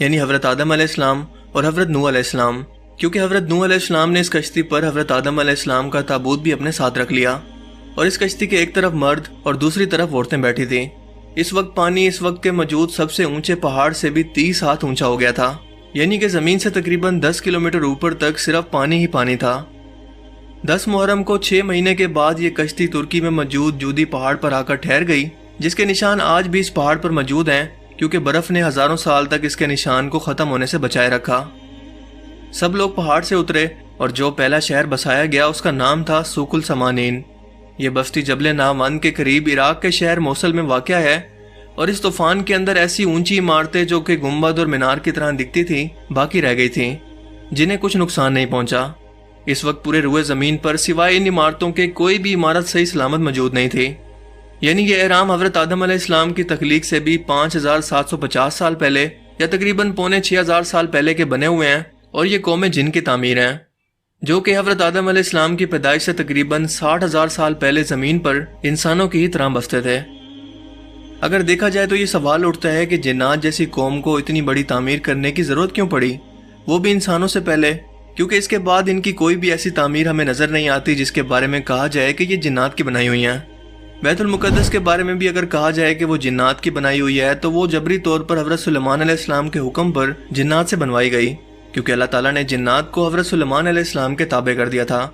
یعنی حضرت آدم علیہ السلام اور حضرت نوح علیہ السلام، کیونکہ حضرت نوح علیہ السلام نے اس کشتی پر حضرت آدم علیہ السلام کا تابوت بھی اپنے ساتھ رکھ لیا، اور اس کشتی کے ایک طرف مرد اور دوسری طرف عورتیں بیٹھی تھیں۔ اس وقت پانی اس وقت کے موجود سب سے اونچے پہاڑ سے بھی 30 ہاتھ اونچا ہو گیا تھا، یعنی کہ زمین سے تقریباً 10 کلومیٹر اوپر تک صرف پانی ہی پانی تھا۔ 10 محرم کو 6 مہینے کے بعد یہ کشتی ترکی میں موجود جودی پہاڑ پر آ کر ٹھہر گئی، جس کے نشان آج بھی اس پہاڑ پر موجود ہیں، کیونکہ برف نے ہزاروں سال تک اس کے نشان کو ختم ہونے سے بچائے رکھا۔ سب لوگ پہاڑ سے اترے اور جو پہلا شہر بسایا گیا اس کا نام تھا سوق السمانین۔ یہ بستی جبل نعمان کے قریب عراق کے شہر موصل میں واقع ہے، اور اس طوفان کے اندر ایسی اونچی عمارتیں جو کہ گنبد اور مینار کی طرح دکھتی تھیں باقی رہ گئی تھیں، جنہیں کچھ نقصان نہیں پہنچا۔ اس وقت پورے روئے زمین پر سوائے ان عمارتوں کے کوئی بھی عمارت صحیح سلامت موجود نہیں تھی۔ یعنی یہ اہرام حضرت آدم علیہ السلام کی تخلیق سے بھی 5750 سال پہلے یا تقریباً 6500 سال پہلے کے بنے ہوئے ہیں، اور یہ قوم جن کی تعمیر ہیں، جو کہ حضرت آدم علیہ السلام کی پیدائش سے تقریباً 60,000 سال پہلے زمین پر انسانوں کی ہی طرح بستے تھے۔ اگر دیکھا جائے تو یہ سوال اٹھتا ہے کہ جنات جیسی قوم کو اتنی بڑی تعمیر کرنے کی ضرورت کیوں پڑی، وہ بھی انسانوں سے پہلے، کیونکہ اس کے بعد ان کی کوئی بھی ایسی تعمیر ہمیں نظر نہیں آتی جس کے بارے میں کہا جائے کہ یہ جنات کی بنائی ہوئی ہیں۔ بیت المقدس کے بارے میں بھی اگر کہا جائے کہ وہ جنات کی بنائی ہوئی ہے تو وہ جبری طور پر حضرت سلیمان علیہ السلام کے حکم پر جنات سے بنوائی گئی، کیونکہ اللہ تعالیٰ نے جنات کو حضرت سلیمان علیہ السلام کے تابع کر دیا تھا۔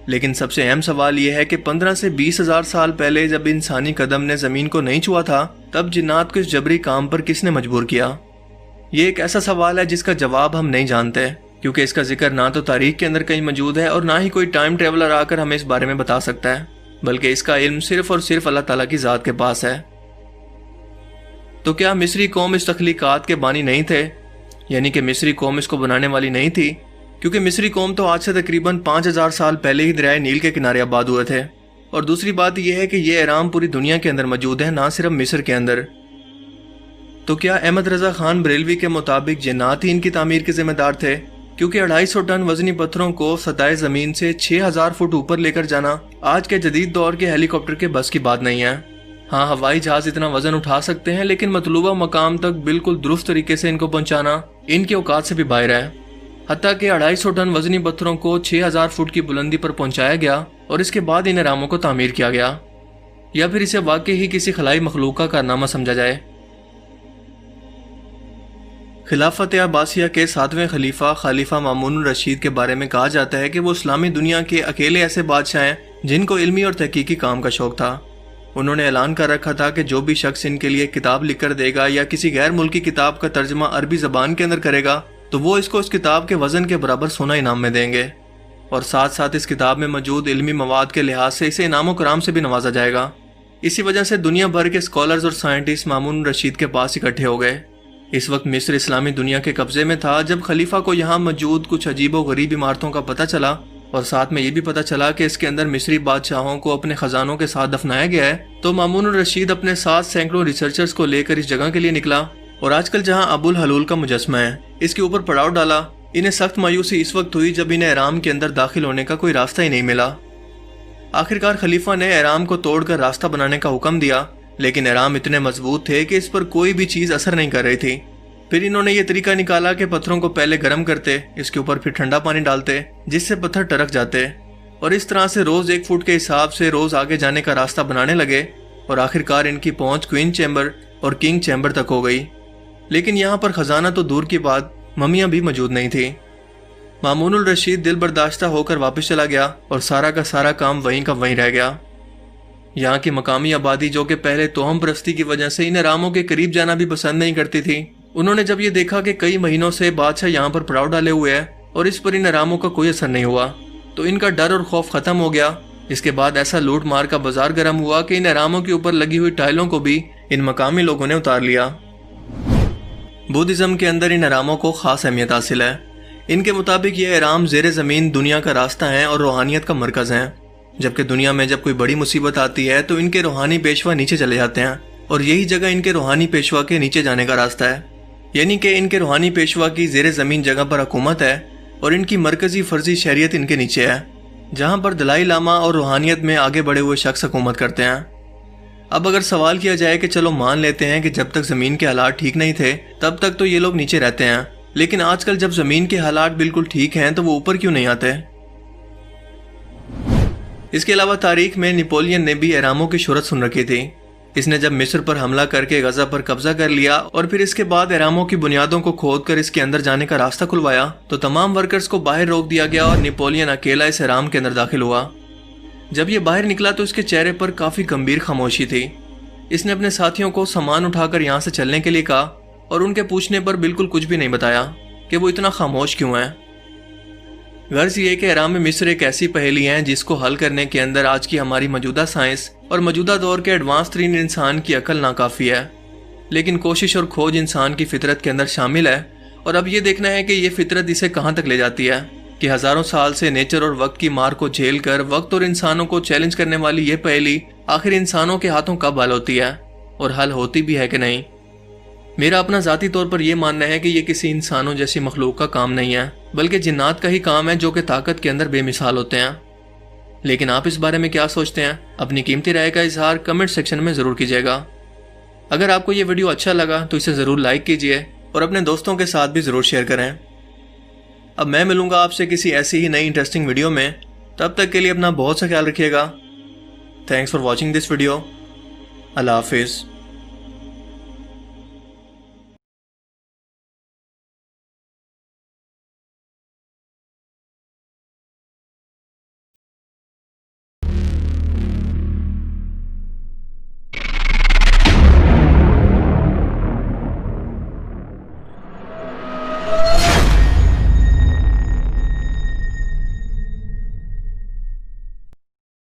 لیکن سب سے اہم سوال یہ ہے کہ 15 سے 20 ہزار سال پہلے جب انسانی قدم نے زمین کو نہیں چھوا تھا، تب جنات کو اس جبری کام پر کس نے مجبور کیا؟ یہ ایک ایسا سوال ہے جس کا جواب ہم نہیں جانتے، کیونکہ اس کا ذکر نہ تو تاریخ کے اندر کہیں موجود ہے اور نہ ہی کوئی ٹائم ٹریولر آ کر ہمیں اس بارے میں بتا سکتا ہے، بلکہ اس کا علم صرف اور صرف اللہ تعالیٰ کی ذات کے پاس ہے۔ تو کیا مصری قوم اس تخلیقات کے بانی نہیں تھے؟ یعنی کہ مصری قوم اس کو بنانے والی نہیں تھی، کیونکہ مصری قوم تو آج سے تقریباً 5000 سال پہلے ہی دریائے نیل کے کنارے آباد ہوئے تھے۔ اور دوسری بات یہ ہے کہ یہ اہرام پوری دنیا کے اندر موجود ہے، نہ صرف مصر کے اندر۔ تو کیا احمد رضا خان بریلوی کے مطابق جنات ہی ان کی تعمیر کے ذمہ دار تھے؟ کیونکہ 250 ٹن وزنی پتھروں کو سطح زمین سے 6000 فٹ اوپر لے کر جانا آج کے جدید دور کے ہیلی کاپٹر کے بس کی بات نہیں ہے۔ ہاں، ہوائی جہاز اتنا وزن اٹھا سکتے ہیں، لیکن مطلوبہ مقام تک بالکل درست طریقے سے ان کو پہنچانا ان کے اوقات سے بھی باہر ہے۔ حتیٰ کہ 250 ٹن وزنی پتھروں کو 6000 فٹ کی بلندی پر پہنچایا گیا اور اس کے بعد ان اہراموں کو تعمیر کیا گیا، یا پھر اسے واقعی ہی کسی خلائی مخلوق کا کارنامہ سمجھا جائے۔ خلافت عباسیہ کے 7ویں خلیفہ خلیفہ مامون الرشید کے بارے میں کہا جاتا ہے کہ وہ اسلامی دنیا کے اکیلے ایسے بادشاہ ہیں جن کو علمی اور تحقیقی کام کا شوق تھا۔ انہوں نے اعلان کر رکھا تھا کہ جو بھی شخص ان کے لیے کتاب لکھ کر دے گا یا کسی غیر ملکی کتاب کا ترجمہ عربی زبان کے اندر کرے گا تو وہ اس کو اس کتاب کے وزن کے برابر سونا انعام میں دیں گے، اور ساتھ ساتھ اس کتاب میں موجود علمی مواد کے لحاظ سے اسے انعام و کرام سے بھی نوازا جائے گا۔ اسی وجہ سے دنیا بھر کے اسکالرز اور سائنٹسٹ مامون الرشید کے پاس اکٹھے ہو گئے۔ اس وقت مصر اسلامی دنیا کے قبضے میں تھا۔ جب خلیفہ کو یہاں موجود کچھ عجیب و غریب عمارتوں کا پتہ چلا اور ساتھ میں یہ بھی پتہ چلا کہ اس کے اندر مصری بادشاہوں کو اپنے خزانوں کے ساتھ دفنایا گیا ہے، تو مامون الرشید اپنے ساتھ سینکڑوں ریسرچرز کو لے کر اس جگہ کے لیے نکلا، اور آج کل جہاں ابو الحلول کا مجسمہ ہے اس کے اوپر پڑاؤ ڈالا۔ انہیں سخت مایوسی اس وقت ہوئی جب انہیں احرام کے اندر داخل ہونے کا کوئی راستہ ہی نہیں ملا۔ آخرکار خلیفہ نے احرام کو توڑ کر راستہ بنانے کا حکم دیا، لیکن احرام اتنے مضبوط تھے کہ اس پر کوئی بھی چیز اثر نہیں کر رہی تھی۔ پھر انہوں نے یہ طریقہ نکالا کہ پتھروں کو پہلے گرم کرتے، اس کے اوپر پھر ٹھنڈا پانی ڈالتے جس سے پتھر ٹرک جاتے، اور اس طرح سے روز 1 فٹ کے حساب سے روز آگے جانے کا راستہ بنانے لگے، اور آخرکار ان کی پہنچ کوئین چیمبر اور کنگ چیمبر تک ہو گئی۔ لیکن یہاں پر خزانہ تو دور کی بات، ممیاں بھی موجود نہیں تھی۔ مامون الرشید دل برداشتہ ہو کر واپس چلا گیا اور سارا کا سارا کام وہیں کا وہیں رہ گیا۔ یہاں کی مقامی آبادی جو کہ پہلے توہم پرستی کی وجہ سے ان احراموں کے قریب جانا بھی پسند نہیں کرتی تھی، انہوں نے جب یہ دیکھا کہ کئی مہینوں سے بادشاہ یہاں پر پڑاؤ ڈالے ہوئے ہیں اور اس پر ان احراموں کا کوئی اثر نہیں ہوا، تو ان کا ڈر اور خوف ختم ہو گیا۔ اس کے بعد ایسا لوٹ مار کا بازار گرم ہوا کہ ان احراموں کے اوپر لگی ہوئی ٹائلوں کو بھی ان مقامی لوگوں نے اتار لیا۔ بدھزم کے اندر ان احراموں کو خاص اہمیت حاصل ہے۔ ان کے مطابق یہ احرام زیر زمین دنیا کا راستہ ہیں اور روحانیت کا مرکز ہیں، جبکہ دنیا میں جب کوئی بڑی مصیبت آتی ہے تو ان کے روحانی پیشوا نیچے چلے جاتے ہیں، اور یہی جگہ ان کے روحانی پیشوا کے نیچے جانے کا راستہ ہے، یعنی کہ ان کے روحانی پیشوا کی زیر زمین جگہ پر حکومت ہے اور ان کی مرکزی فرضی شہریت ان کے نیچے ہے، جہاں پر دلائی لاما اور روحانیت میں آگے بڑھے ہوئے شخص حکومت کرتے ہیں۔ اب اگر سوال کیا جائے کہ چلو مان لیتے ہیں کہ جب تک زمین کے حالات ٹھیک نہیں تھے تب تک تو یہ لوگ نیچے رہتے ہیں، لیکن آج کل جب زمین کے حالات بالکل ٹھیک ہیں تو وہ اوپر کیوں نہیں آتے؟ اس کے علاوہ تاریخ میں نیپولین نے بھی اہراموں کی شہرت سن رکھی تھی۔ اس نے جب مصر پر حملہ کر کے غزہ پر قبضہ کر لیا اور پھر اس کے بعد اہراموں کی بنیادوں کو کھود کر اس کے اندر جانے کا راستہ کھلوایا تو تمام ورکرز کو باہر روک دیا گیا اور نیپولین اکیلا اس اہرام کے اندر داخل ہوا۔ جب یہ باہر نکلا تو اس کے چہرے پر کافی گمبھیر خاموشی تھی۔ اس نے اپنے ساتھیوں کو سامان اٹھا کر یہاں سے چلنے کے لیے کہا اور ان کے پوچھنے پر بالکل کچھ بھی نہیں بتایا کہ وہ اتنا خاموش کیوں ہے۔ غرض یہ کہ اہرام مصر ایک ایسی پہیلی ہے جس کو حل کرنے کے اندر آج کی ہماری موجودہ سائنس اور موجودہ دور کے ایڈوانس ترین انسان کی عقل ناکافی ہے، لیکن کوشش اور کھوج انسان کی فطرت کے اندر شامل ہے، اور اب یہ دیکھنا ہے کہ یہ فطرت اسے کہاں تک لے جاتی ہے کہ ہزاروں سال سے نیچر اور وقت کی مار کو جھیل کر وقت اور انسانوں کو چیلنج کرنے والی یہ پہیلی آخر انسانوں کے ہاتھوں کب حل ہوتی ہے اور حل ہوتی بھی ہے کہ نہیں۔ میرا اپنا ذاتی طور پر یہ ماننا ہے کہ یہ کسی انسانوں جیسی مخلوق کا کام نہیں ہے، بلکہ جنات کا ہی کام ہے جو کہ طاقت کے اندر بے مثال ہوتے ہیں۔ لیکن آپ اس بارے میں کیا سوچتے ہیں؟ اپنی قیمتی رائے کا اظہار کمنٹ سیکشن میں ضرور کیجیے گا۔ اگر آپ کو یہ ویڈیو اچھا لگا تو اسے ضرور لائک کیجیے اور اپنے دوستوں کے ساتھ بھی ضرور شیئر کریں۔ اب میں ملوں گا آپ سے کسی ایسی ہی نئی انٹرسٹنگ ویڈیو میں، تب تک کے لیے اپنا بہت سا خیال رکھیے گا۔ Thanks for watching this video. اللہ حافظ۔